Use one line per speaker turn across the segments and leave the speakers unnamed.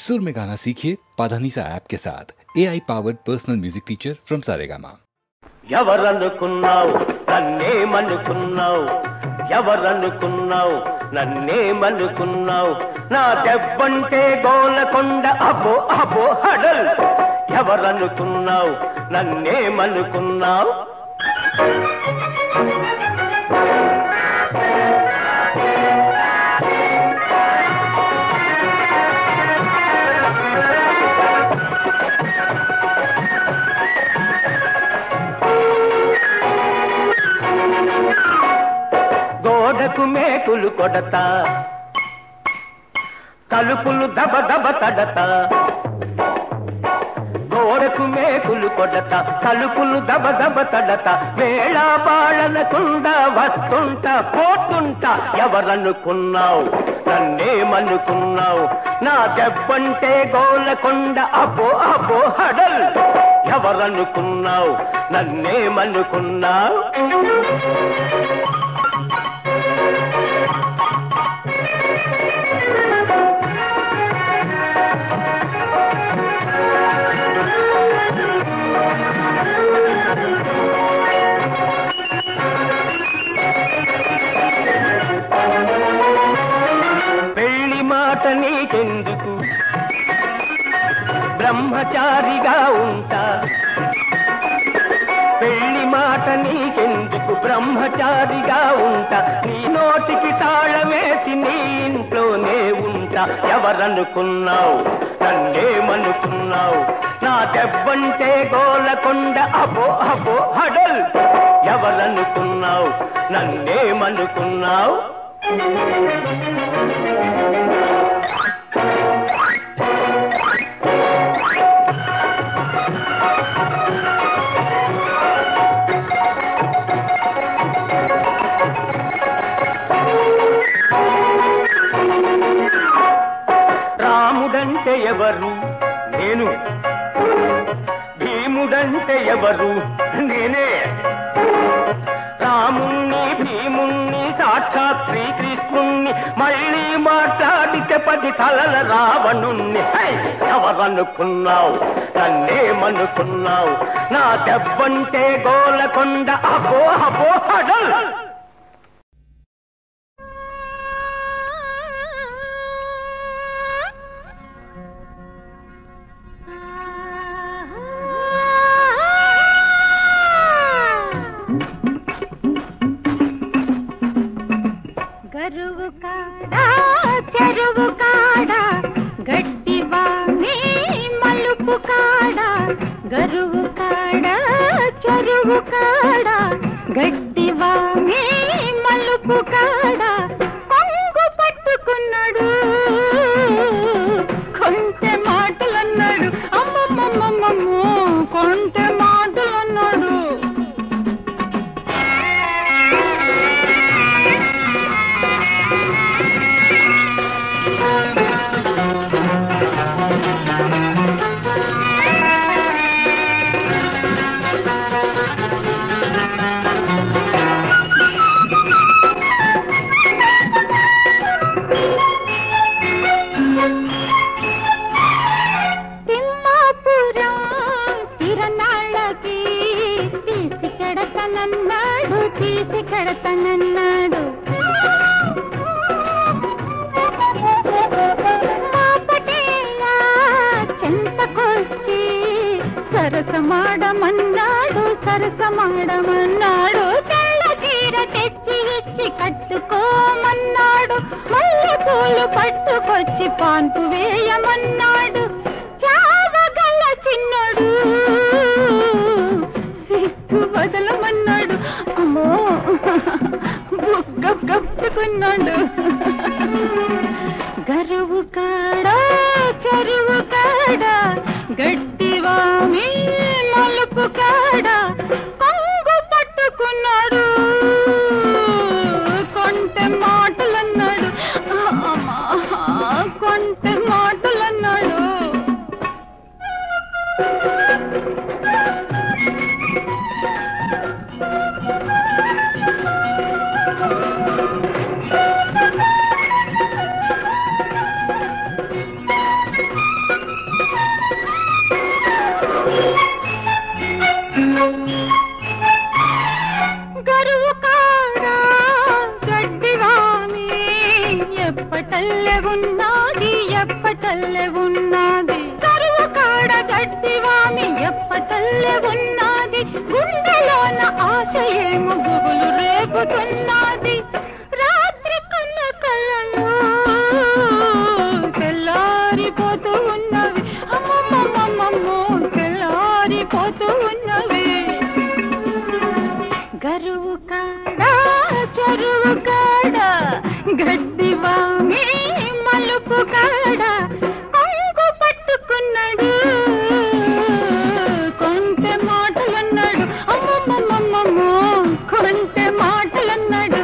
सुर में गाना सीखिए पाधानीसा ऐप के साथ AI powered personal music teacher from Saregama.
ఎవరనుకున్నావు నన్నేమనుకున్నావు ఎవరనుకున్నావు నన్నేమనుకున్నావు నా దెబ్బంటే గోలకొండ అబో అబో హడల్ ఎవరనుకున్నావు నన్నేమనుకున్నావు గోడకు మేకులు కొడతా తలుపులు దబ దబ తడతా గోడకు మేకులు కొడతా తలుపులు దబ దబ తడతా వేళా పాలనకుండా వస్తుంటా పోతుంటా ఎవరనుకున్నావు నన్నేమనుకున్నావు నా దెబ్బంటే గోలకొండ అబో అబో హడల్ ఎవరనుకున్నావు నన్నేమనుకున్నావు నీకెందుకు బ్రహ్మచారిగా ఉంటా పెళ్లి మాట నీకెందుకు బ్రహ్మచారిగా ఉంటా నీ నోటికి తాళమేసి నీ ఇంట్లోనే ఉంటా ఎవరనుకున్నావు నన్నేమనుకున్నావు నా దెబ్బంటే గోలకొండ అబో అబో హడల్ ఎవరనుకున్నావు నన్నేమనుకున్నావు రాముడంటే ఎవరు నేను భీముడంటే ఎవరు నేనే రాముణ్ణి భీముణ్ణి సాక్షాత్ శ్రీకృష్ణుణ్ణి మళ్ళీ మాట్లాడితే 10 తలల రావణుణ్ణి ఎవరనుకున్నావు నన్నేమనుకున్నావు నా దెబ్బంటే గోలకొండ అబో అబో హడల్
గరువు కాడా చెరువు కాడా గడ్డివాణి మలుపు కాడా గరువు కాడా చెరువు కాడా గడ్డివాణి మలుపు కాడా కొంగు పట్టుకున్నాడు కొంటె మాటలన్నాడు అమ్మమ్మమ్మమ్మో కొంటె మాటలన్నాడు తీసి కడతనన్నాడు పాపటేలా చెంతకొచ్చి సరసమాడమన్నాడు తెల్ల చీర తెచ్చి ఇచ్చి కట్టుకోమన్నాడు మల్లె పూలు పట్టుకొచ్చి పాన్పు వేయమన్నాడు చావగల చిన్నడు వదలమన్నాడు అమ్మో గప్పుకున్నాడు గరువు కాడా చెరువు కాడా గడ్డివామి మలుపు కాడా కొంగు పట్టుకున్నాడు కొంటె మాటలన్నాడు అమ్మా కొంటె మాటలన్నాడు గరువు కాడా గడ్డివామి ఎప్పటల్లె ఉన్నది ఎప్పటల్లె ఉన్నది గరువు కాడ గడ్డివామి ఎప్పటల్లె ఉన్నది గుండెలోన ఆశ ఏమో గుబులు రేపుతున్నది రాత్రి కన్న కళ్ళలో తెల్లారిపోతూ ఉన్నవి అమ్మమ్మమ్మమ్మో తెల్లారిపోతూ ఉన్నవి గరువు కాడా చెరువు కాడా గడ్డివామి మలుపు కాడా కొంగు పట్టుకున్నాడు కొంటె మాటలన్నాడు అమ్మమ్మమ్మమ్మో కొంటె మాటలన్నాడు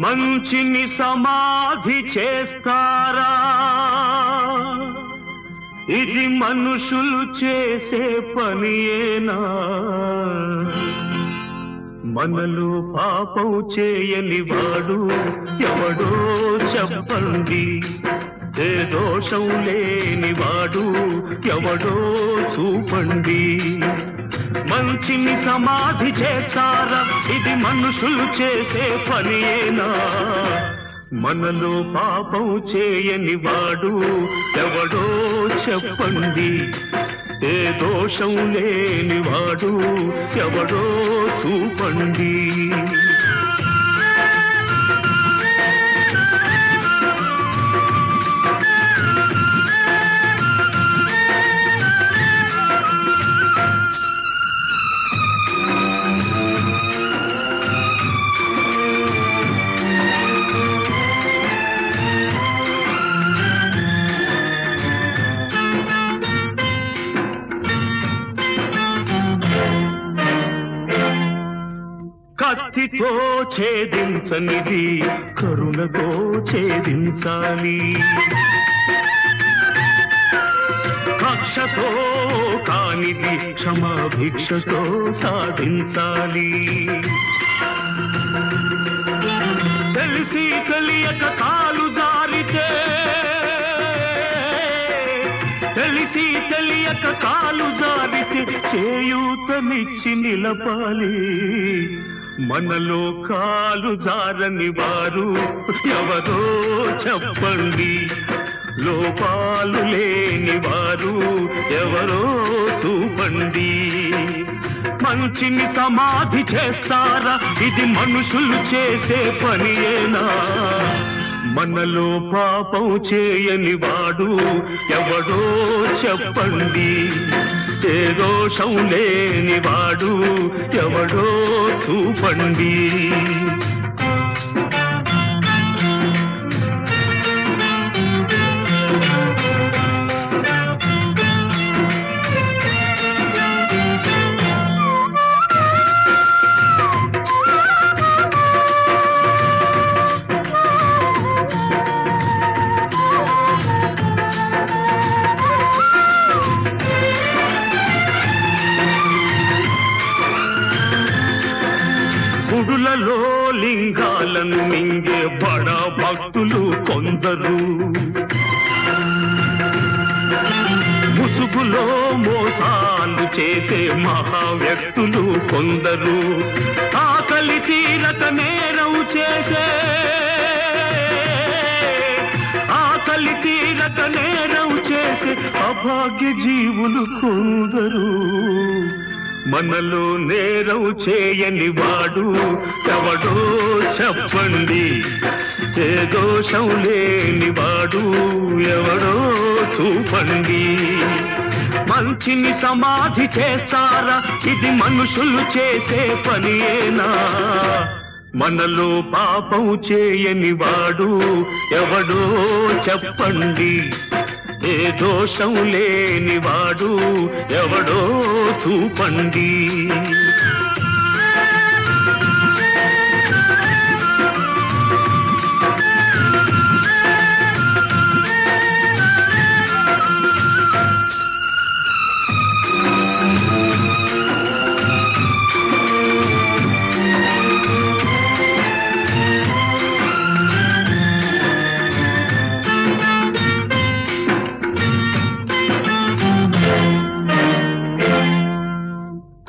మంచిని సమాధి చేస్తారా ఇది మనుషులు చేసే పనియేనా మనలో పాపం చేయని వాడు ఎవడో చెప్పండి ఏ దోషం లేని వాడు ఎవడో చూపండి మంచిని సమాధి చేస్తారా ఇది మనుషులు చేసే పనియేనా మనలో పాపం చేయని వాడు ఎవడో చెప్పండి ఏ దోషం లేని వాడు ఎవడో చూపండి కత్తితో ఛేదించనిది కరుణతో ఛేదించాలి కక్షతో కానిది క్షమాభిక్షతో సాధించాలి తెలిసి తెలియక కాలు జారితే తెలిసి తెలియక కాలు జారితే చేయూతనిచ్చి నిలపాలి మనలో కాలు జారని వారు ఎవరో చెప్పండి లోపాలు లేని వారు ఎవరో చూపండి మంచిని సమాధి చేస్తారా ఇది మనుషులు చేసే పనియేనా మనలో పాపం చేయని వాడు ఎవడో చెప్పండి ఏ దోషం లేని వాడు ఎవడో చూపండి గుడులలో లింగాలను మింగే బడ భక్తులు కొందరు ముసుగులో మోసాలు చేసే మహా వ్యక్తులు కొందరు ఆకలి తీరక నేరం చేసే ఆకలి తీరక నేరం చేసే అభాగ్య జీవులు కొందరు మనలో నేరం చేయని వాడు ఎవడో చెప్పండి ఏ దోషం లేని వాడు ఎవడో చూపండి మంచిని సమాధి చేస్తారా ఇది మనుషులు చేసే పనియేనా మనలో పాపం చేయని వాడు ఎవడో చెప్పండి ఏ దోషం లేని వాడు ఎవడో చూపండి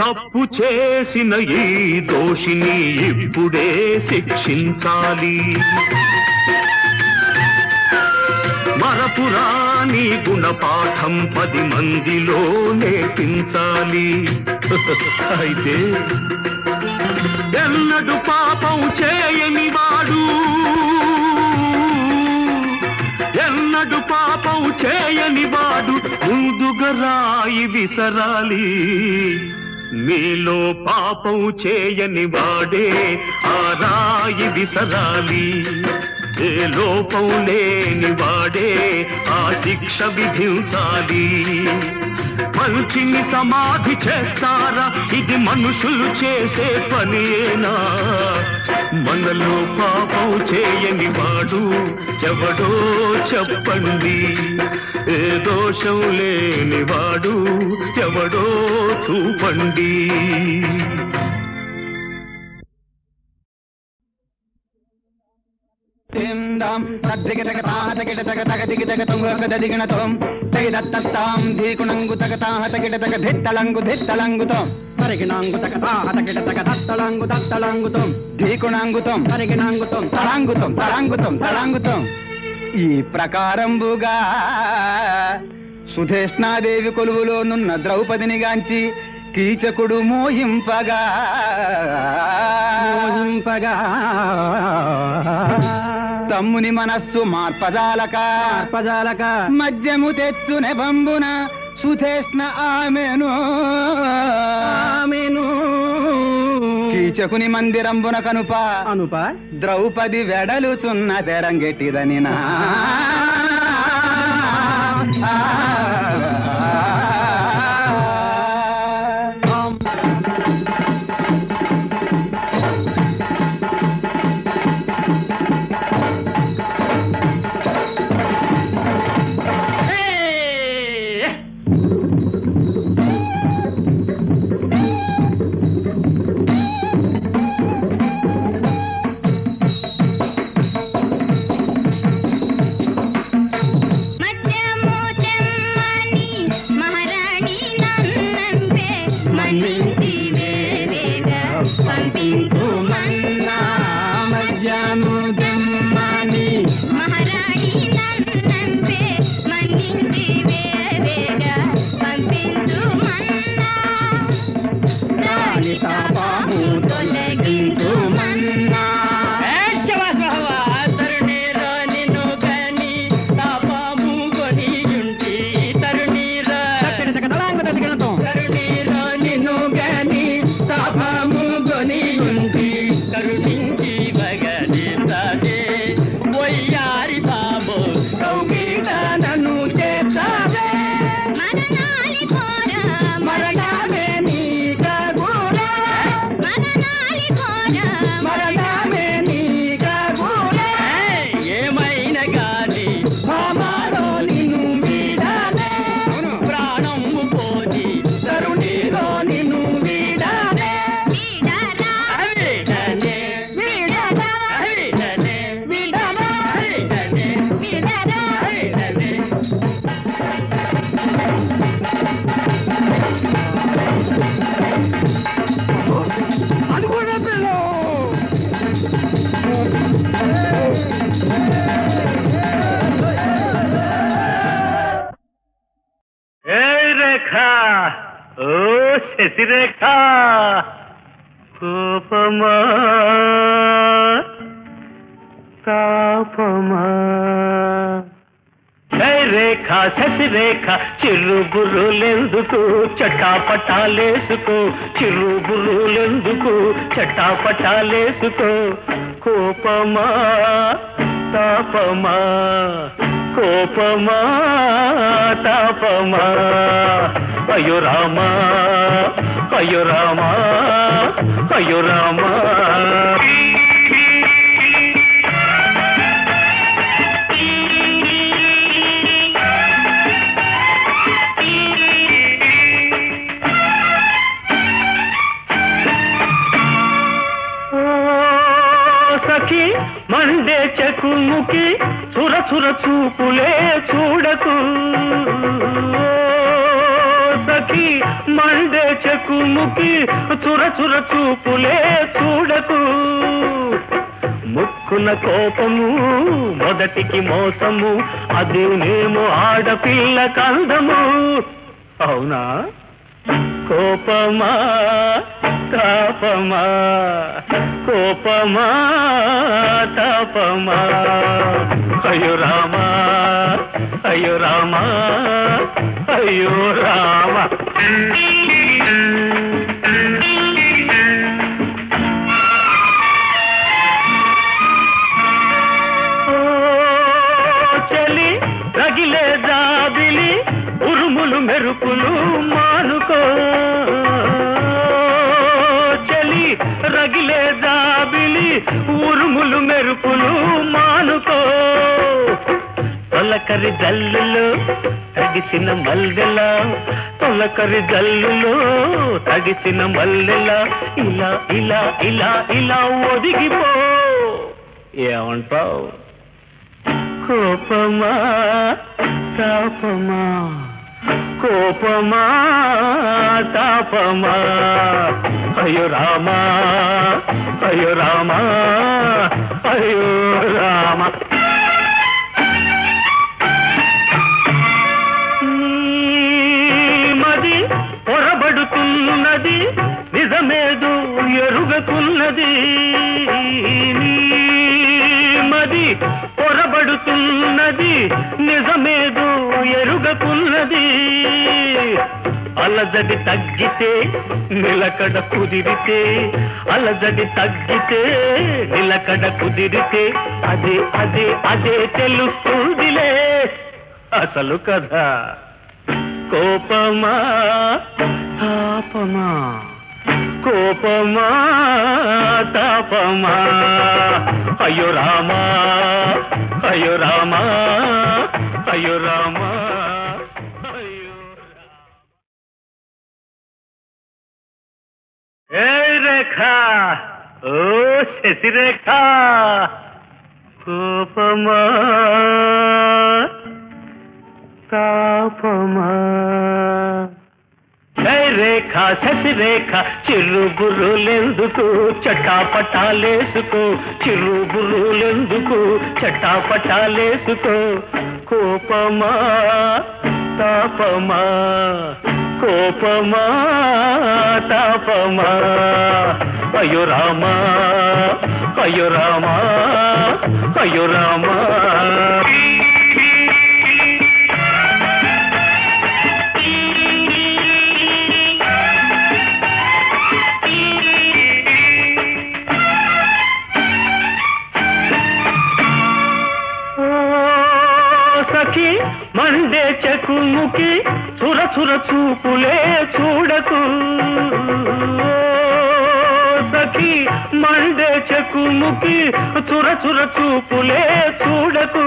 తప్పు చేసిన ఈ దోషిని ఇప్పుడే శిక్షించాలి. మరపురాని గుణపాఠం 10 మందిలో నేర్పించాలి. అయితే ఎన్నడు పాపం చేయని వాడు, ఎన్నడు పాపం చేయని వాడు ముందుగా రాయి విసరాలి. మీలో పాపం చేయని వాడే ఆ రాయి విసరాలి. ఏ లోపం లేని వాడే ఆ శిక్ష విధించాలి. మంచిని సమాధి చేస్తారా? ఇది మనుషులు చేసే పనేనా? మనలో పాపం చేయని వాడు ఎవడో చెప్పండి. ఏ దోషం లేని వాడు ఎవడో చూపండి.
ఈ ప్రకారంబుగా సుధేష్ణాదేవి కొలువులోనున్న ద్రౌపదిని గాంచి కీచకుడు మోహింపగా తమ్ముని మనస్సు మార్పజాలక మద్యము తెచ్చు నెబంబున సుధేష్ణ ఆమెను కీచకుని మందిరంబున కనుప ద్రౌపది వెడలుచున్న తెరంగెట్టిదని నా
శశిరేఖ కోపమా తాపమా రేఖ శశిరేఖ చిరుబురులెందుకు చటాపటాలేసుకో చిరుబురులెందుకు చటాపటాలేసుకో కోపమా తాపమా కోపమా తాపమా అయ్యో రామా అయ్యో రామా అయ్యో రామా సఖి మండే చెకుముకి చుర చుర చూపులే చూడకు సఖి మండే చెకుముకి చురచుర చూపులే చూడకు ముక్కున కోపము మొదటికి మోసము అదేనేమో ఆడపిల్ల కందము అవునా కోపమా తాపమా కోపమా తాపమా అయ్యో రామా అయ్యో రామా అయ్యో రామా చలి రగిలే జాబిలి ఉరుములు మెరుపులు మానుకో చలి రగిలే జాబిలి ఉరుములు మెరుపులు మానుకో తొలకరి జల్లులో తగిసిన మల్లెల తొలకరి జల్లులో తగిసిన మల్లెల ఇలా ఇలా ఇలా ఇలా ఒదిగిపో ఏమంటావు కోపమా తాపమా కోపమా తాపమా అయ్యో రామా అయ్యో రామా అయ్యో రామా మది పొరబడుతున్నది నిజమేదో ఎరుగకున్నది మది పొరబడుతున్నది నిజమేదో ఎరుగకున్నది అలజడి తగ్గితే నిలకడ కుదిరితే అలజడి తగ్గితే నిలకడ కుదిరితే అదే అదే అదే తెలుస్తుందిలే అసలు కదా కోపమా తాపమా కోపమా తాపమా అయ్యో రామా అయ్యో రామా అయ్యో రామా అయ్యో ఏ రేఖ ఓ శశిరేఖ కోపమా తాపమా రేఖ శశిరేఖ చిరుబురులెందుకు చటాపటాలేసుకో చిరుబురులెందుకు చటాపటాలేసుకో కోపమా తాపమా కోపమా తాపమా అయ్యో రామా అయ్యో రామా అయ్యో రామా మండే చెకుముకి చురచుర చూపులే చూడకు సఖి మండే చెకుముకి చురచుర చూపులే చూడకు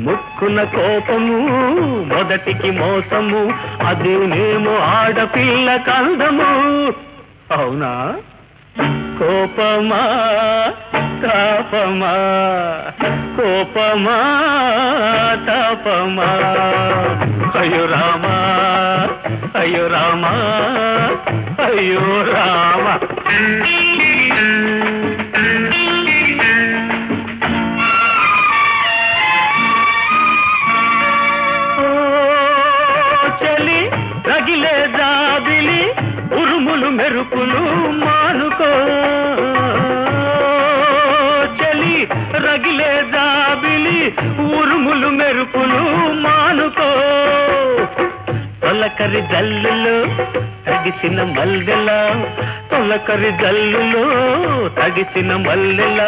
ముక్కున కోపము మొదటికి మోసము అదేనేమో ఆడపిల్ల కందము అవునా కోపమా తాపమా కోపమా తాపమా అయ్యో రామా అయ్యో రామా అయ్యో రామా చలి రగిలే జాబిలి ఉరుములు మెరుపులు మానుకో చలి రగిలే జాబిలి ఉరుములు మెరుపులు మానుకో తొలకరి జల్లులో తగిసిన మల్లెల తొలకరి జల్లులో తగిసిన మల్లెల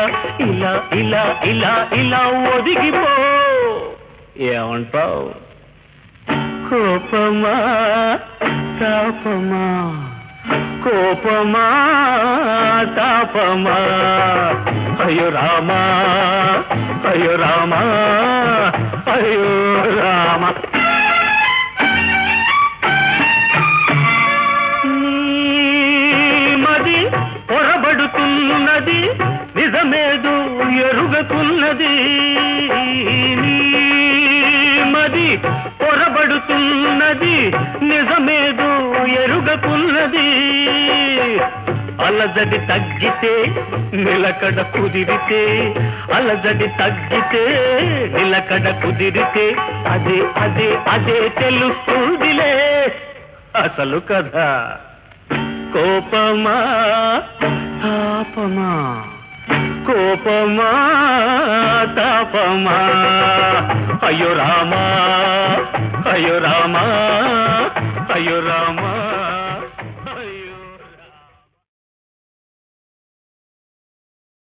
ఇలా ఇలా ఇలా ఇలా ఒదిగిపో ఏమంటావు కోపమా తాపమా కోపమా తాపమా అయ్యో రామా అయ్యో రామా అయ్యో రామా మది పొరబడుతున్నది నిజమేదో ఎరుగకున్నది మది పొరబడుతున్నది నిజమేదో మనకున్నది అలజడి తగ్గితే నిలకడ కుదిరితే అలజడి తగ్గితే నిలకడ కుదిరితే అదే అదే అదే తెలుస్తుందిలే అసలు కదా కోపమా తాపమా కోపమా తాపమా అయ్యో రామా అయ్యో రామా అయ్యో రామా